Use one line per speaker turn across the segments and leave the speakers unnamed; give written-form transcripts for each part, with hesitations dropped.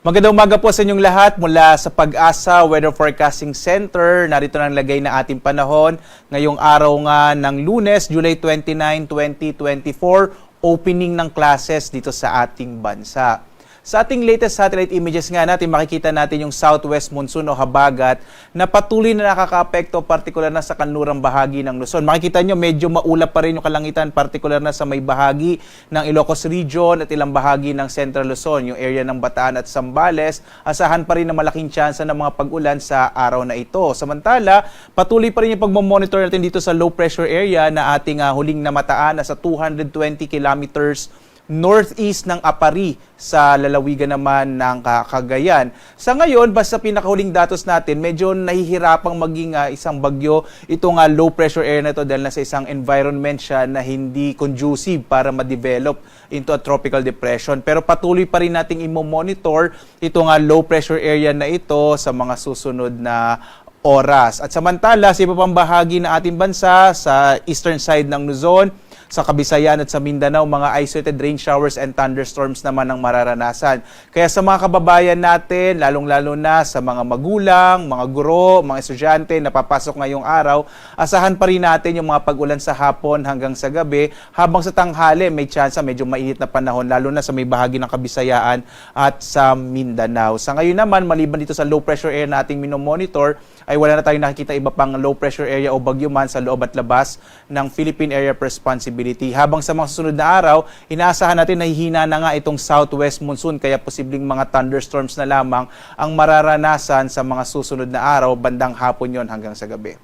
Magandang umaga po sa inyong lahat mula sa Pag-asa Weather Forecasting Center. Narito na ang lagay na ating panahon ngayong araw nga ng Lunes, July 29, 2024, opening ng classes dito sa ating bansa. Sa ating latest satellite images nga natin, makikita natin yung southwest monsoon o habagat na patuloy na nakakaapekto, partikular na sa kanlurang bahagi ng Luzon. Makikita nyo, medyo maulap pa rin yung kalangitan, partikular na sa may bahagi ng Ilocos Region at ilang bahagi ng Central Luzon, yung area ng Bataan at Zambales. Asahan pa rin na malaking tsansa ng mga pag-ulan sa araw na ito. Samantala, patuloy pa rin yung pagmamonitor natin dito sa low pressure area na ating huling namataan na sa 220 kilometers northeast ng Apari sa lalawigan naman ng Cagayan. Sa ngayon, basta pinakahuling datos natin, medyo nahihirapang maging isang bagyo itong low pressure area na ito dahil nasa isang environment siya na hindi conducive para ma-develop into a tropical depression. Pero patuloy pa rin nating i-monitor itong low pressure area na ito sa mga susunod na oras. At samantala, sa iba pang bahagi ng ating bansa, sa eastern side ng Luzon, sa Kabisayan at sa Mindanao, mga isolated rain showers and thunderstorms naman ang mararanasan. Kaya sa mga kababayan natin, lalong-lalo na sa mga magulang, mga guro, mga estudyante na papasok ngayong araw, asahan pa rin natin yung mga pag-ulan sa hapon hanggang sa gabi, habang sa tanghali may tsansa medyo mainit na panahon, lalo na sa may bahagi ng Kabisayaan at sa Mindanao. Sa ngayon naman, maliban dito sa low pressure area na ating minomonitor, ay wala na tayong nakikita iba pang low pressure area o bagyo man sa loob at labas ng Philippine Area of Responsibility. Habang sa mga susunod na araw, inaasahan natin na hihina na nga itong southwest monsoon, kaya posibleng mga thunderstorms na lamang ang mararanasan sa mga susunod na araw, bandang hapon yon hanggang sa gabi.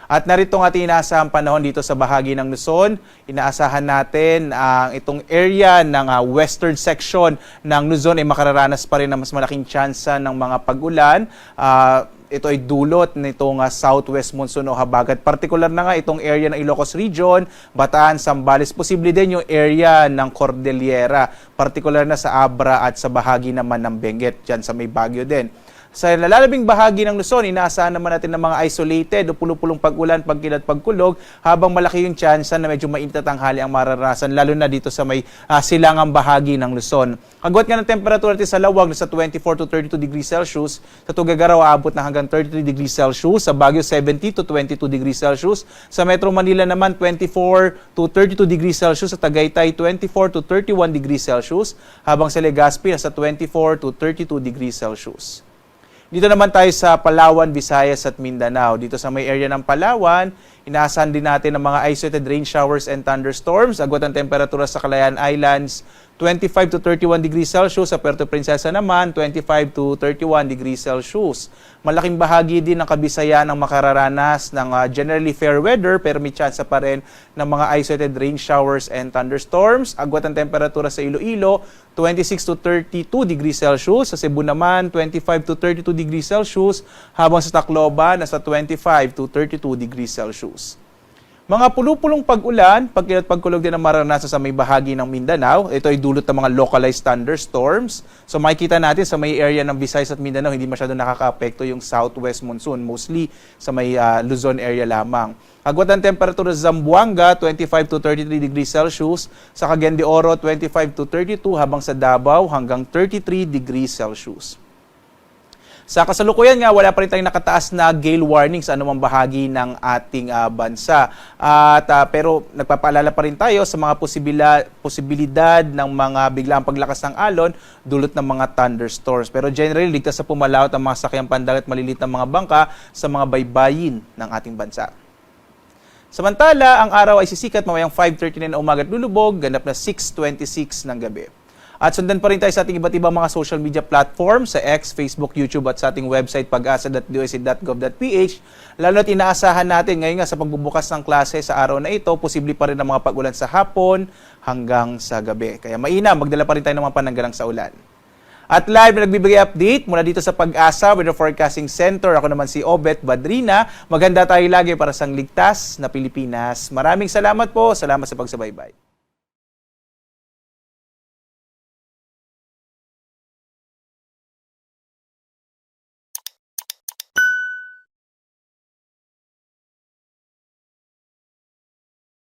At narito ang ating inaasahang panahon dito sa bahagi ng Luzon. Inaasahan natin ang itong area ng western section ng Luzon ay makararanas pa rin ng mas malaking tsansa ng mga pag-ulan. Ito ay dulot nitong southwest monsoon o habagat. Partikular na nga itong area ng Ilocos Region, Bataan, Zambales. Posible din yung area ng Cordillera, partikular na sa Abra at sa bahagi naman ng Benguet, dyan sa may Baguio din. Sa nalalabing bahagi ng Luzon, inaasahan naman natin ng mga isolated o pulupulong pag-ulan, pagkilat, pagkulog, habang malaki yung tsansa na medyo mainit na tanghali ang mararanasan, lalo na dito sa may silangang bahagi ng Luzon. Agwat nga ng temperatura natin sa Lawag sa 24 to 32 degrees Celsius, sa Tuguegarao aabot na hanggang 33 degrees Celsius, sa Baguio 70 to 22 degrees Celsius, sa Metro Manila naman 24 to 32 degrees Celsius, sa Tagaytay 24 to 31 degrees Celsius, habang sa Legazpi sa 24 to 32 degrees Celsius. Dito naman tayo sa Palawan, Visayas at Mindanao. Dito sa may area ng Palawan, inaasahan din natin ang mga isolated rain showers and thunderstorms. Agwat ang temperatura sa Calayan Islands, 25 to 31 degrees Celsius. Sa Puerto Princesa naman, 25 to 31 degrees Celsius. Malaking bahagi din ng Kabisayan ang makararanas ng generally fair weather, pero may tsansa pa rin ng mga isolated rain showers and thunderstorms. Agwat ang temperatura sa Iloilo, 26 to 32 degrees Celsius. Sa Cebu naman, 25 to 32 degrees Celsius. Habang sa Tacloban, nasa 25 to 32 degrees Celsius. Mga pulupulong pag-ulan, pagkilat pagkulog din ang mararanasan sa may bahagi ng Mindanao. Ito ay dulot ng mga localized thunderstorms. So makikita natin sa may area ng Visayas at Mindanao, hindi masyado nakaka-apekto yung southwest monsoon, mostly sa may Luzon area lamang. Agwat ang temperatura sa Zamboanga, 25 to 33 degrees Celsius. Sa Cagayan de Oro, 25 to 32, habang sa Davao hanggang 33 degrees Celsius. Sa kasalukuyan nga, wala pa rin tayong nakataas na gale warning sa anumang bahagi ng ating bansa. Pero nagpapaalala pa rin tayo sa mga posibilidad ng mga biglang paglakas ng alon, dulot ng mga thunderstorms. Pero generally, ligtas sa pumalawat ang mga sakyang pandagat at malilit na mga bangka sa mga baybayin ng ating bansa. Samantala, ang araw ay sisikat mamayang 5:39 na umaga at lulubog, ganap na 6:26 ng gabi. At sundan pa rin tayo sa ating iba't ibang mga social media platforms sa X, Facebook, YouTube at sa ating website pag-asa.doc.gov.ph. Lalo na't inaasahan natin ngayon nga sa pagbubukas ng klase sa araw na ito, posible pa rin ang mga pag-ulan sa hapon hanggang sa gabi. Kaya mainam, magdala pa rin tayo ng mga pananggalang sa ulan. At live na nagbibigay update mula dito sa Pag-asa Weather Forecasting Center. Ako naman si Obet Badrina. Maganda tayo lagi para sa ligtas na Pilipinas. Maraming salamat po. Salamat sa pagsubaybay.